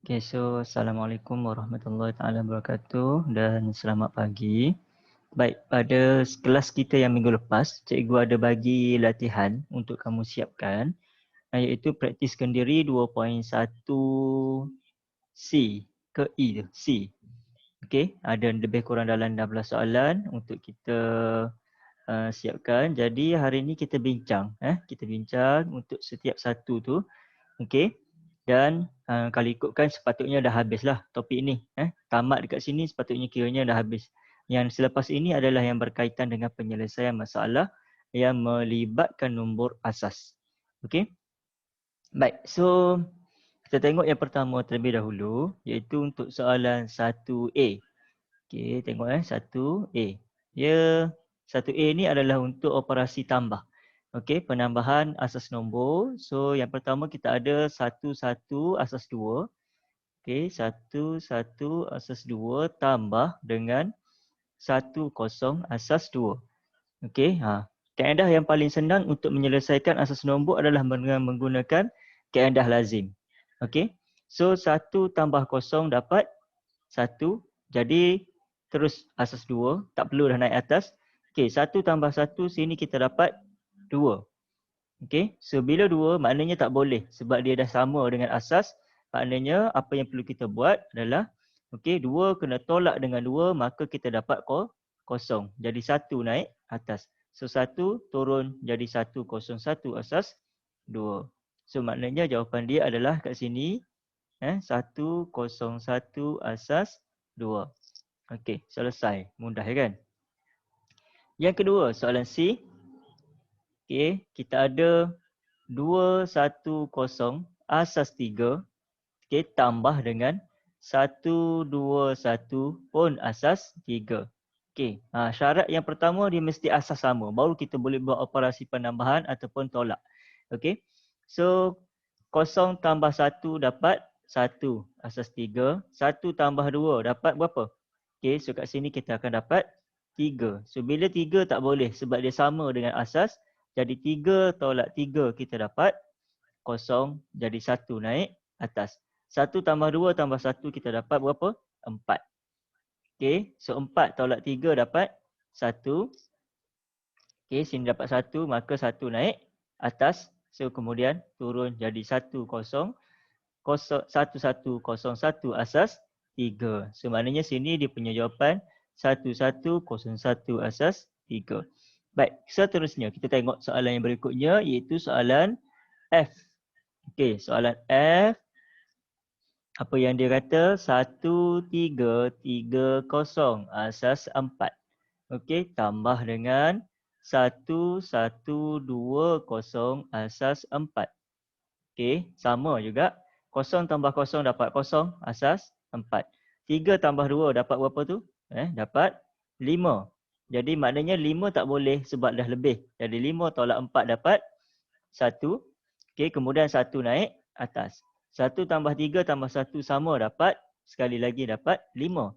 Okay, so Assalamualaikum warahmatullahi taala wabarakatuh dan selamat pagi. Baik, pada kelas kita yang minggu lepas, cikgu ada bagi latihan untuk kamu siapkan, iaitu praktiskan diri 2.1 C ke E tu, C. Okey, ada lebih kurang dalam 16 soalan untuk kita siapkan. Jadi hari ini kita bincang untuk setiap satu tu. Okey. Dan kalau ikutkan sepatutnya dah habislah topik ni. Tamat dekat sini sepatutnya kiranya dah habis. Yang selepas ini adalah yang berkaitan dengan penyelesaian masalah yang melibatkan nombor asas. Okey. Baik, so kita tengok yang pertama terlebih dahulu iaitu untuk soalan 1A. Okey, tengok 1A. Ya, 1A ni adalah untuk operasi tambah. Okey, penambahan asas nombor. So yang pertama kita ada 11 asas 2. Okey, 11 asas 2 tambah dengan 10 asas 2. Okey, kaedah yang paling senang untuk menyelesaikan asas nombor adalah dengan menggunakan kaedah lazim. Okey. So 1 tambah 0 dapat 1. Jadi terus asas 2, tak perlu dah naik atas. Okey, 1 tambah 1 sini kita dapat 2. Okey, so bila 2 maknanya tak boleh sebab dia dah sama dengan asas. Maknanya apa yang perlu kita buat adalah okey, 2 kena tolak dengan 2 maka kita dapat kosong. Jadi 1 naik atas. So 1 turun jadi 101 asas 2. So maknanya jawapan dia adalah kat sini 101 asas 2. Okey, selesai. Mudah kan? Yang kedua, soalan C. Okey, kita ada 210 asas 3. Okey, tambah dengan 121 pun asas 3. Okey, syarat yang pertama dia mesti asas sama. Baru kita boleh buat operasi penambahan ataupun tolak. Okey, so 0 tambah 1 dapat 1 asas 3. 1 tambah 2 dapat berapa? Okey, so kat sini kita akan dapat 3. So bila 3 tak boleh sebab dia sama dengan asas. Jadi 3 tolak 3 kita dapat 0. Jadi 1 naik atas. 1 tambah 2 tambah 1 kita dapat berapa? 4. Okey, so 4 tolak 3 dapat 1. Okey, sini dapat 1 maka 1 naik atas. So kemudian turun jadi 1001 asas 3. So maknanya sini dia punya jawapan 1101 asas 3. Baik, seterusnya kita tengok soalan yang berikutnya iaitu soalan F. Okey, soalan F. Apa yang dia kata? 1330 asas 4. Okey, tambah dengan 1120 asas 4. Okey, sama juga. 0 tambah 0 dapat 0 asas 4. 3 tambah 2 dapat berapa tu? Dapat 5. Jadi maknanya 5 tak boleh sebab dah lebih. Jadi 5 tolak 4 dapat 1. Okey, kemudian 1 naik atas. 1 tambah 3 tambah 1 sama dapat. Sekali lagi dapat 5.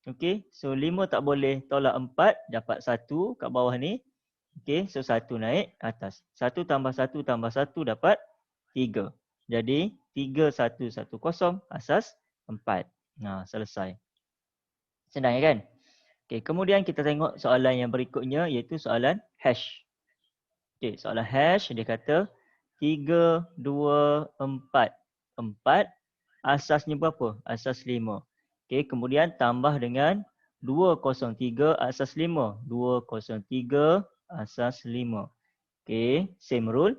Okey, so 5 tak boleh tolak 4 dapat 1 kat bawah ni. Okey, so 1 naik atas. 1 tambah 1 tambah 1 dapat 3. Jadi 3110 asas 4. Selesai. Senang kan? Okey, kemudian kita tengok soalan yang berikutnya iaitu soalan hash. Okey, soalan hash dia kata 3, 2, 4. 4 asasnya berapa? Asas 5. Okey, kemudian tambah dengan 203 asas 5. 203 asas 5. Okey, same rule.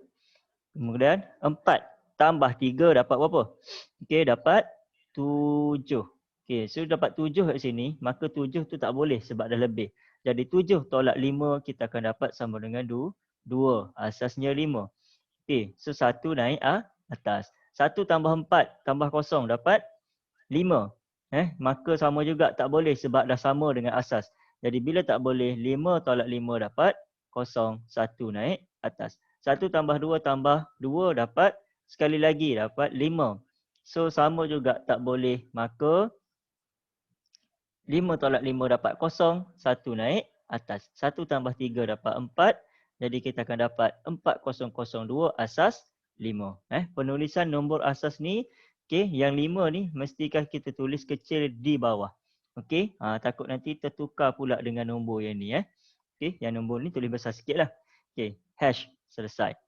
Kemudian 4 tambah 3 dapat berapa? Okey, dapat 7. Okey, so dapat 7 kat sini, maka 7 tu tak boleh sebab dah lebih. Jadi 7 tolak 5 kita akan dapat sama dengan 2. Asasnya 5. Okey, so 1 naik atas. 1 tambah 4 tambah 0 dapat 5. Maka sama juga tak boleh sebab dah sama dengan asas. Jadi bila tak boleh, 5 tolak 5 dapat 0. 1 naik atas. 1 tambah 2 tambah 2 dapat, sekali lagi dapat 5. So sama juga tak boleh, maka 5 tolak 5 dapat 0. 1 naik atas. 1 tambah 3 dapat 4. Jadi kita akan dapat 4002 asas 5. Penulisan nombor asas ni Okey, yang 5 ni mestikah kita tulis kecil di bawah. Okey, takut nanti tertukar pula dengan nombor yang ni Okey, yang nombor ni tulis besar sikitlah. Okey, hash selesai.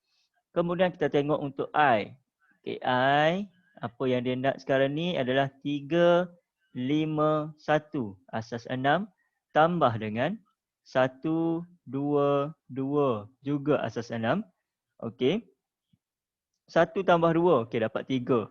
Kemudian kita tengok untuk I. Okey, I apa yang dia nak sekarang ni adalah 3, 5, 1 asas 6 tambah dengan 1, 2, 2 juga asas 6. Okey. 1 tambah 2, okey dapat 3.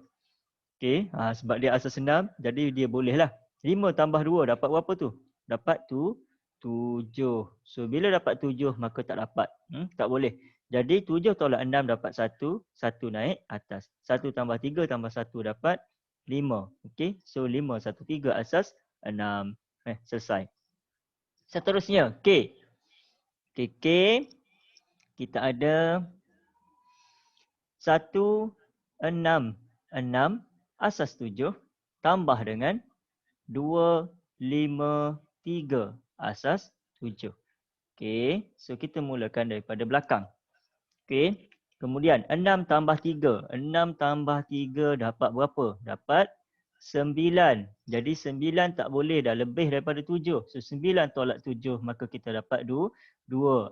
Okey, sebab dia asas 6, jadi dia bolehlah. 5 tambah 2 dapat berapa tu? Dapat 7. So bila dapat 7 maka tak dapat. Tak boleh. Jadi 7 tolak 6 dapat 1, 1 naik atas. 1 tambah 3 tambah 1 dapat 5. Okey, so 5, 1, 3 asas 6. Selesai. Seterusnya, K. K kita ada 1, 6, 6 asas 7 tambah dengan 2, 5, 3 asas 7. Okey, so kita mulakan daripada belakang. Okey, kemudian 6 tambah 3. 6 tambah 3 dapat berapa? Dapat 9. Jadi 9 tak boleh dah lebih daripada 7. So 9 tolak 7 maka kita dapat 2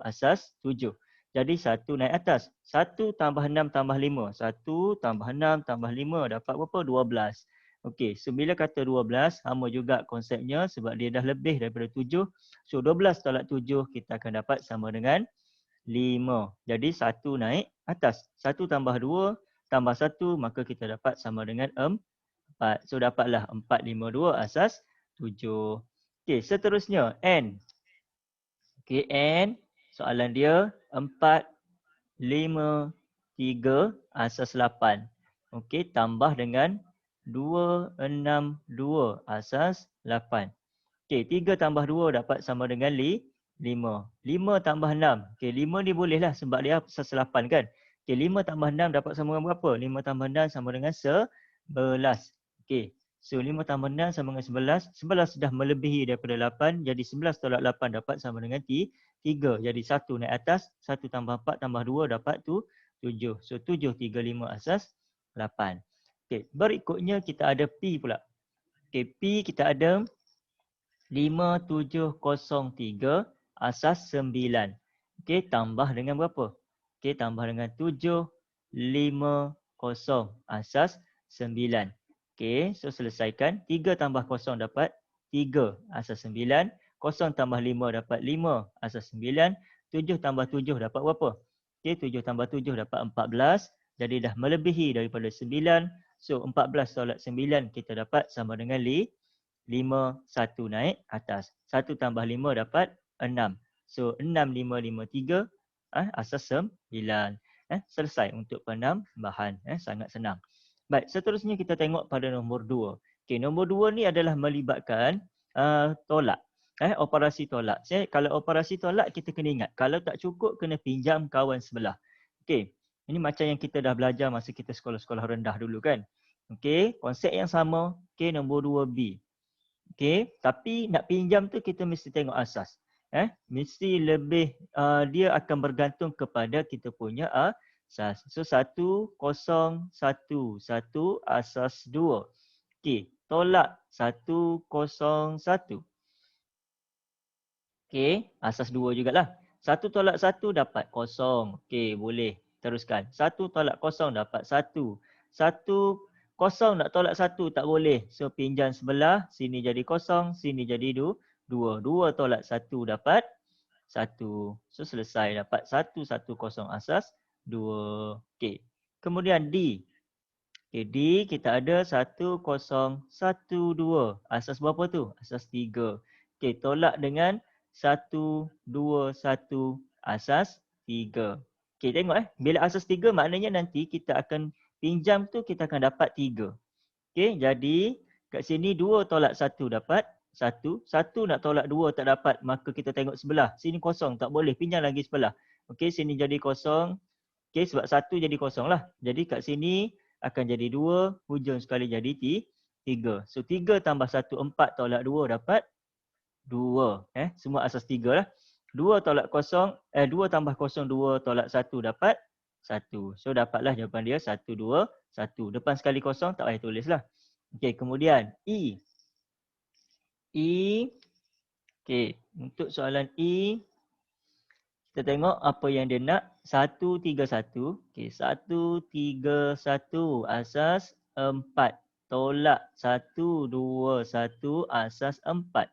asas 7. Jadi 1 naik atas. 1 tambah 6 tambah 5. 1 tambah 6 tambah 5 dapat berapa? 12. Okey, so bila kata 12, sama juga konsepnya sebab dia dah lebih daripada 7. So 12 tolak 7 kita akan dapat sama dengan 5. Jadi 1 naik atas. 1 tambah 2 tambah 1 maka kita dapat sama dengan 4. So dapatlah 4, 5, 2 asas 7. Okey, seterusnya N. Okey, N. Soalan dia 4, 5, 3 asas 8. Okey, tambah dengan 2, 6, 2 asas 8. Okey, 3 tambah 2 dapat sama dengan 5. 5 tambah 6. Okey, 5 ni bolehlah sebab dia asas 8 kan. Okey, 5 tambah 6 dapat sama dengan berapa? 5 tambah 6 sama dengan 11. Okey, so 5 tambah 6 sama dengan 11. 11 sudah melebihi daripada 8. Jadi 11 tolak 8 dapat sama dengan 3. Jadi 1 naik atas. 1 tambah 4 tambah 2 dapat 7. So 7, 3, 5 asas 8. Okey, berikutnya kita ada P pula. Okey, P kita ada 5703 asas 9. Okey, tambah dengan berapa? Okey, tambah dengan 750 asas 9. Okey, so selesaikan. 3 tambah 0 dapat 3 asas 9. 0 tambah 5 dapat 5 asas 9. 7 tambah 7 dapat berapa? Okey, 7 tambah 7 dapat 14. Jadi dah melebihi daripada 9. So 14 tolak 9 kita dapat sama dengan 5. 5, 1 naik atas. 1 tambah 5 dapat 6. So 6, 5, 5, 3 asas 9. Selesai untuk penambahan. Sangat senang. Baik, seterusnya kita tengok pada nombor 2. Okey, nombor 2 ni adalah melibatkan tolak. Operasi tolak. Kalau operasi tolak kita kena ingat. Kalau tak cukup kena pinjam kawan sebelah. Okey, ini macam yang kita dah belajar masa kita sekolah-sekolah rendah dulu kan. Okey, konsep yang sama. Okey, nombor 2B. Okey, tapi nak pinjam tu kita mesti tengok asas. Mesti lebih dia akan bergantung kepada kita punya asas. So 1, 0, 1, 1 asas 2. Okey, tolak 1, 0, 1. Okey, asas 2 jugalah. 1 tolak 1 dapat 0. Okey, boleh. Teruskan. 1 tolak 0 dapat 1. 1 0 nak tolak 1 tak boleh. So pinjam sebelah, sini jadi 0, sini jadi 2. 2 tolak 1 dapat 1. So selesai, dapat 1, 1, 0 asas 2. Okey. Kemudian D. Okey, D kita ada 1, 0, 1, 2. Asas berapa tu? Asas 3. Okey, tolak dengan 1, 2, 1 asas 3. Okey, tengok bila asas 3 maknanya nanti kita akan pinjam tu kita akan dapat 3. Okey, jadi kat sini 2 tolak 1 dapat 1. 1 nak tolak 2 tak dapat, maka kita tengok sebelah. Sini kosong, tak boleh, pinjam lagi sebelah. Okey, sini jadi kosong. Okey, sebab 1 jadi kosong lah. Jadi kat sini akan jadi 2, hujung sekali jadi 3. So 3 tambah 1, 4 tolak 2 dapat 2. Semua asas 3 lah. 2 tolak 0, 2 tambah 0, 2 tolak 1 dapat 1. So dapatlah jawapan dia 1, 2, 1. Depan sekali kosong tak payah tulis lah. Okey, kemudian E. E. Okey, untuk soalan E, kita tengok apa yang dia nak. 131. Okey, 131 asas 4. Tolak 121 asas 4.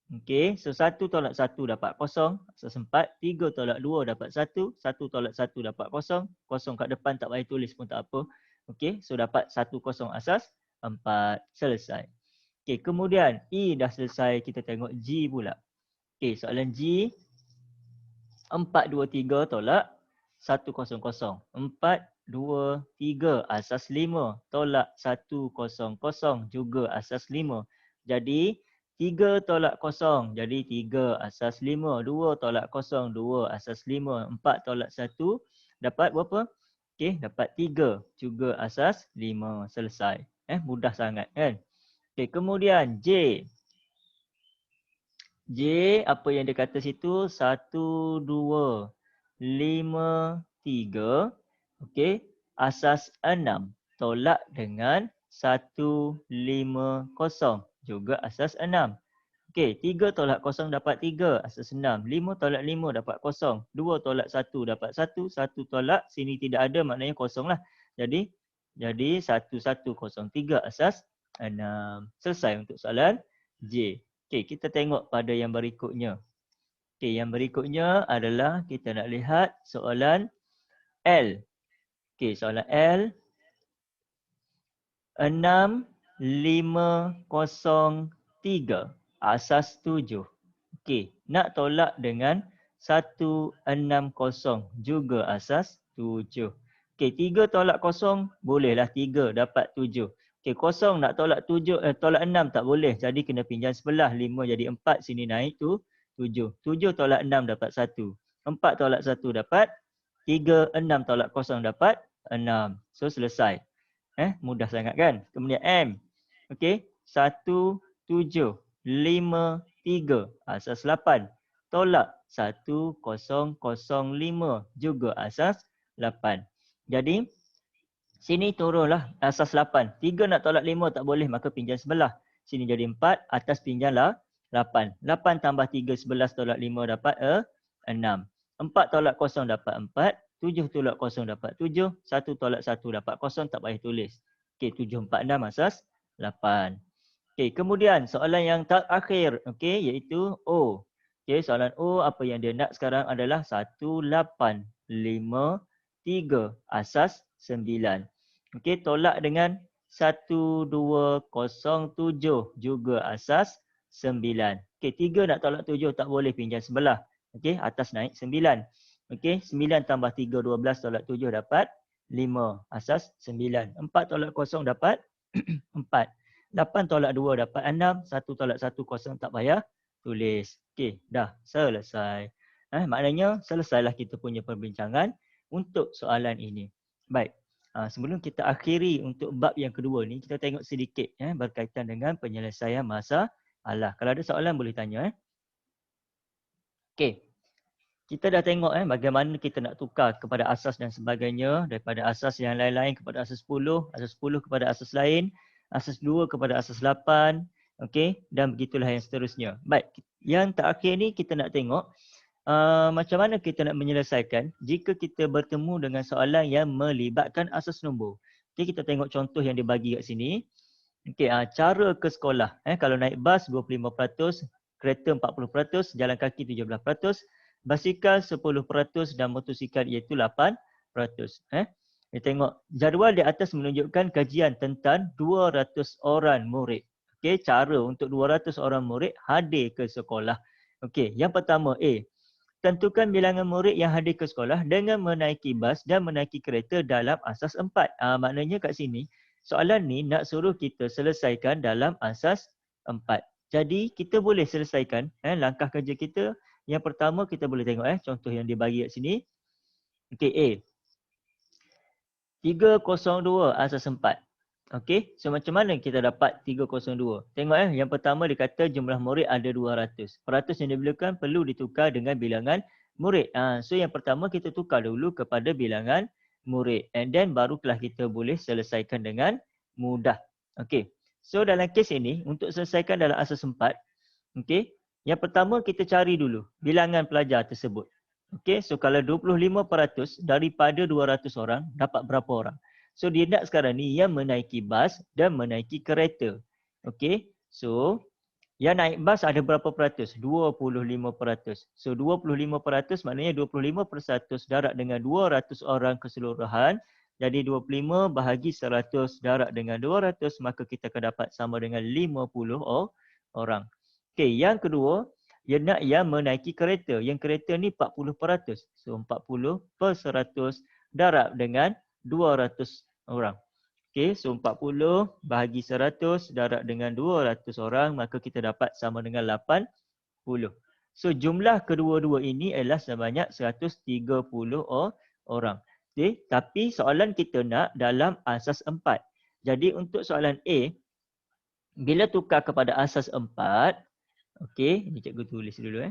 Okey, so 1 tolak 1 dapat kosong, asas 4. 3 tolak 2 dapat 1. 1 tolak 1 dapat kosong. Kosong kat depan tak payah tulis pun tak apa. Okey, so dapat 1 kosong asas 4. Selesai. Okey, kemudian E dah selesai, kita tengok G pula. Okey, soalan G. 4, 2, 3 tolak 1, 0, 0. 4, 2, 3 asas 5 tolak 1, 0, 0 juga asas 5. Jadi 3 tolak 0 jadi 3 asas 5. 2 tolak 0, 2 asas 5. 4 tolak 1 dapat berapa? Okey, dapat 3 juga asas 5. Selesai. Mudah sangat kan? Okey, kemudian J. J, apa yang dia kata situ? 1, 2, 5, 3. Okey, asas 6 tolak dengan 1, 5, 0 juga asas 6. Okey, 3 tolak 0 dapat 3, asas 6. 5 tolak 5 dapat 0. 2 tolak 1 dapat 1. 1 tolak sini tidak ada, maknanya kosong lah. Jadi 1, 1, 0, 3 asas 6. Selesai untuk soalan J. Okey, kita tengok pada yang berikutnya. Okey, yang berikutnya adalah kita nak lihat soalan L. Okey, soalan L. 6, 5, 0, 3. Asas 7. Okey, nak tolak dengan 1, 6, 0 juga asas 7. Okey, 3 tolak 0 bolehlah 3 dapat 7. Okey, 0 nak tolak 7 tolak 6 tak boleh. Jadi kena pinjam sebelah. 5 jadi 4, sini naik tu 7. 7 tolak 6 dapat 1. 4 tolak 1 dapat 3. 6 tolak 0 dapat 6. So selesai. Mudah sangat kan? Kemudian M. Okey, 1, 7, 5, 3. Asas 8. Tolak 1, 0, 0, 5 juga asas 8. Jadi sini turunlah asas 8. 3 nak tolak 5 tak boleh, maka pinjam sebelah. Sini jadi 4, atas pinjamlah 8. 8 tambah 3, 11 tolak 5 dapat 6. 4 tolak 0 dapat 4. 7 tolak 0 dapat 7. 1 tolak 1 dapat 0, tak payah tulis. Okey, 7, 4, 6 asas 8. Okey, kemudian soalan yang terakhir, okey, iaitu O. Okey, soalan O, apa yang dia nak sekarang adalah 1, 8, 5, 3 asas 9. Okey, tolak dengan 1, 2, 0, 7 juga asas 9. Okey, 3 nak tolak 7 tak boleh, pinjam sebelah. Okey, atas naik 9. Okey, 9 tambah 3, 12 tolak 7 dapat 5. Asas 9. 4 tolak 0 dapat 4. 8 tolak 2 dapat 6. 1 tolak 1, 0 tak payah tulis. Okey, dah selesai. Maknanya selesailah kita punya perbincangan untuk soalan ini. Baik, sebelum kita akhiri untuk bab yang kedua ni, kita tengok sedikit berkaitan dengan penyelesaian masalah. Kalau ada soalan boleh tanya. Okey. Kita dah tengok bagaimana kita nak tukar kepada asas dan sebagainya, daripada asas yang lain-lain kepada asas 10 kepada asas lain, asas 2 kepada asas 8, okey, dan begitulah yang seterusnya. Baik, yang terakhir ni kita nak tengok macam mana kita nak menyelesaikan jika kita bertemu dengan soalan yang melibatkan asas nombor. Okey, kita tengok contoh yang dibagi kat sini. Okey, cara ke sekolah. Kalau naik bas 25%, kereta 40%, jalan kaki 17%, basikal 10% dan motosikal iaitu 8%. Kita tengok jadual di atas menunjukkan kajian tentang 200 orang murid. Okey, cara untuk 200 orang murid hadir ke sekolah. Okey, yang pertama A. Tentukan bilangan murid yang hadir ke sekolah dengan menaiki bas dan menaiki kereta dalam asas 4. Maknanya kat sini soalan ni nak suruh kita selesaikan dalam asas 4. Jadi kita boleh selesaikan langkah kerja kita. Yang pertama kita boleh tengok contoh yang dibagi kat sini. Okey, A. 302 asas 4. Okey, so macam mana kita dapat 302? Tengok yang pertama dia kata jumlah murid ada 200. Peratus yang diberikan perlu ditukar dengan bilangan murid. So yang pertama kita tukar dulu kepada bilangan murid. And then barulah kita boleh selesaikan dengan mudah. Okey. So dalam kes ini untuk selesaikan dalam asas 4, okey, yang pertama kita cari dulu bilangan pelajar tersebut. Okey, so kalau 25% daripada 200 orang dapat berapa orang? So dia nak sekarang ni yang menaiki bas dan menaiki kereta. Okey, so yang naik bas ada berapa peratus? 25%. So 25% maknanya 25% darab dengan 200 orang keseluruhan. Jadi 25 bahagi 100 darab dengan 200, maka kita akan dapat sama dengan 50 orang. Okey, yang kedua, dia nak yang menaiki kereta. Yang kereta ni 40%. So 40/100 darab dengan 200 orang. Okey, so 40 bahagi 100 darab dengan 200 orang, maka kita dapat sama dengan 80. So jumlah kedua-dua ini adalah sebanyak 130 orang. Okey, tapi soalan kita nak dalam asas 4. Jadi untuk soalan A, bila tukar kepada asas 4, okey, ni cikgu tulis dulu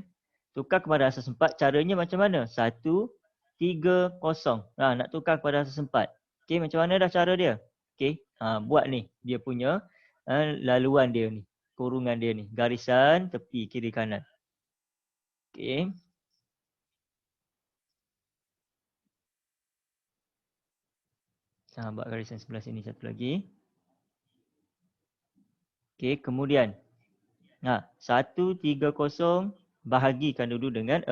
Tukar kepada asas 4, caranya macam mana? 1, 3, 0. Nak tukar kepada asas 4. Okey, macam mana dah cara dia? Okey, buat ni dia punya laluan dia ni, kurungan dia ni, garisan tepi kiri kanan. Okey. Buat garisan sebelah sini satu lagi. Okey, kemudian 1, 3, 0 bahagikan dulu dengan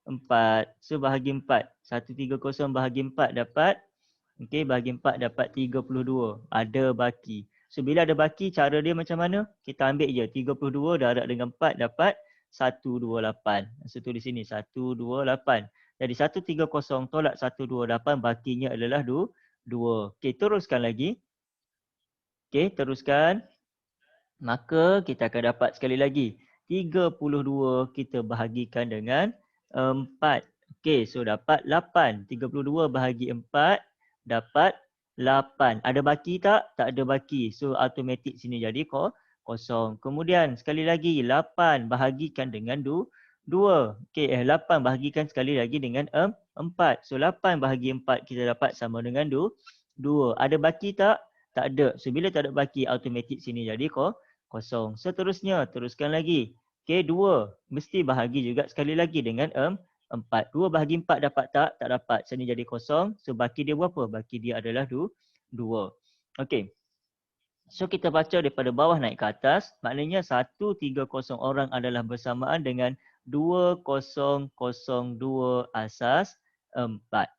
4. So bahagi 4. 1, 3, 0 bahagi 4 dapat, okey, bahagi 4 dapat 32. Ada baki. So bila ada baki, cara dia macam mana? Kita ambil je 32 darab dengan 4 dapat 128. So tulis sini 128. Jadi 130 tolak 128, bakinya adalah 2. Okey, teruskan lagi. Okey, teruskan. Maka kita akan dapat sekali lagi 32 kita bahagikan dengan 4. Okey, so dapat 8. 32 bahagi 4 dapat 8. Ada baki tak? Tak ada baki. So automatik sini jadi kosong. Kemudian sekali lagi 8 bahagikan dengan 2. Okey, 8 bahagikan sekali lagi dengan 4. So 8 bahagi 4 kita dapat sama dengan 2. Ada baki tak? Tak ada. So bila tak ada baki, automatik sini jadi kosong. Seterusnya, teruskan lagi. Okey, 2 mesti bahagi juga sekali lagi dengan 4. 2 bahagi 4 dapat tak? Tak dapat. Sini jadi kosong. So baki dia berapa? Baki dia adalah 2. Okey. So kita baca daripada bawah naik ke atas. Maknanya 130 orang adalah bersamaan dengan 2002 asas 4.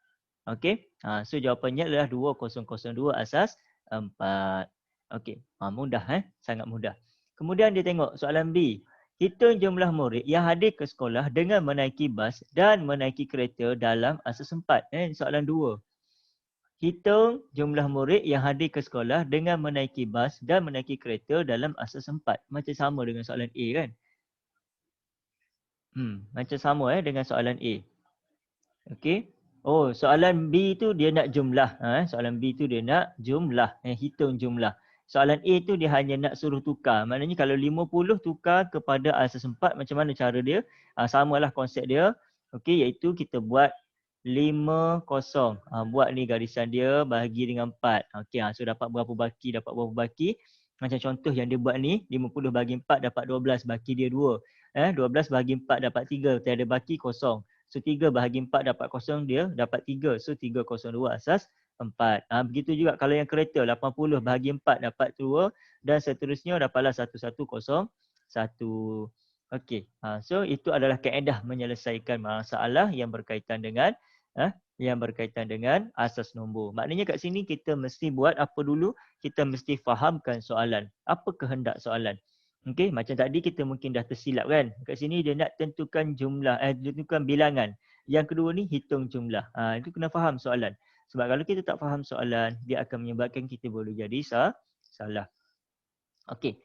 Okey. So jawapannya adalah 2002 asas 4. Okey. Mudah sangat mudah. Kemudian dia tengok soalan B. Hitung jumlah murid yang hadir ke sekolah dengan menaiki bas dan menaiki kereta dalam asas 4. Soalan 2. Hitung jumlah murid yang hadir ke sekolah dengan menaiki bas dan menaiki kereta dalam asas 4. Macam sama dengan soalan A kan? Macam sama dengan soalan A. Okey. Oh, soalan B tu dia nak jumlah. Soalan B tu dia nak jumlah. Hitung jumlah. Soalan A tu dia hanya nak suruh tukar. Maknanya kalau 50 tukar kepada asas 4, macam mana cara dia? Samalah konsep dia. Okey, iaitu kita buat 50. Buat ni garisan dia bahagi dengan 4. Okey, so dapat berapa baki? Macam contoh yang dia buat ni, 50 bahagi 4 dapat 12, baki dia 2. 12 bahagi 4 dapat 3, tiada baki kosong. So 3 bahagi 4 dapat kosong, dia dapat 3. So 302 asas 4. Begitu juga kalau yang kereta 80 bahagi 4 dapat 2 dan seterusnya dapatlah 1101. Okey. So itu adalah kaedah menyelesaikan masalah yang berkaitan dengan asas nombor. Maknanya kat sini kita mesti buat apa dulu? Kita mesti fahamkan soalan. Apa kehendak soalan? Okey, macam tadi kita mungkin dah tersilap kan. Kat sini dia nak tentukan jumlah, tentukan bilangan. Yang kedua ni hitung jumlah. Itu kena faham soalan. Sebab kalau kita tak faham soalan, dia akan menyebabkan kita boleh jadi salah. Okey.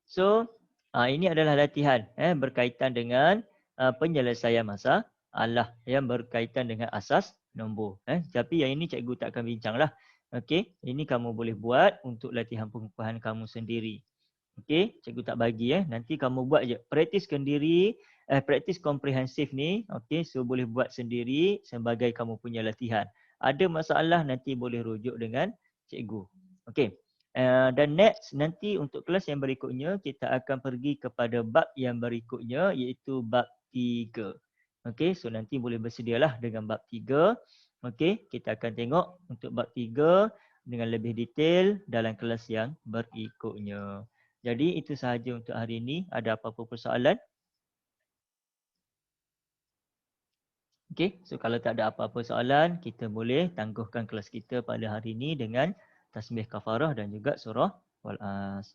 So, ini adalah latihan berkaitan dengan penyelesaian masalah yang berkaitan dengan asas nombor. Tapi yang ini cikgu tak akan bincanglah. Okey, ini kamu boleh buat untuk latihan pengukuhan kamu sendiri. Okey, cikgu tak bagi nanti kamu buat je. Praktiskan diri, praktis komprehensif ni. Okey, so boleh buat sendiri sebagai kamu punya latihan. Ada masalah nanti boleh rujuk dengan cikgu. Okey. Dan next nanti untuk kelas yang berikutnya kita akan pergi kepada bab yang berikutnya iaitu bab 3. Okey, so nanti boleh bersedialah dengan bab 3. Okey, kita akan tengok untuk bab 3 dengan lebih detail dalam kelas yang berikutnya. Jadi itu sahaja untuk hari ini. Ada apa-apa persoalan? Okey, so kalau tak ada apa-apa soalan, kita boleh tangguhkan kelas kita pada hari ini dengan tasbih kafarah dan juga surah Wal-As.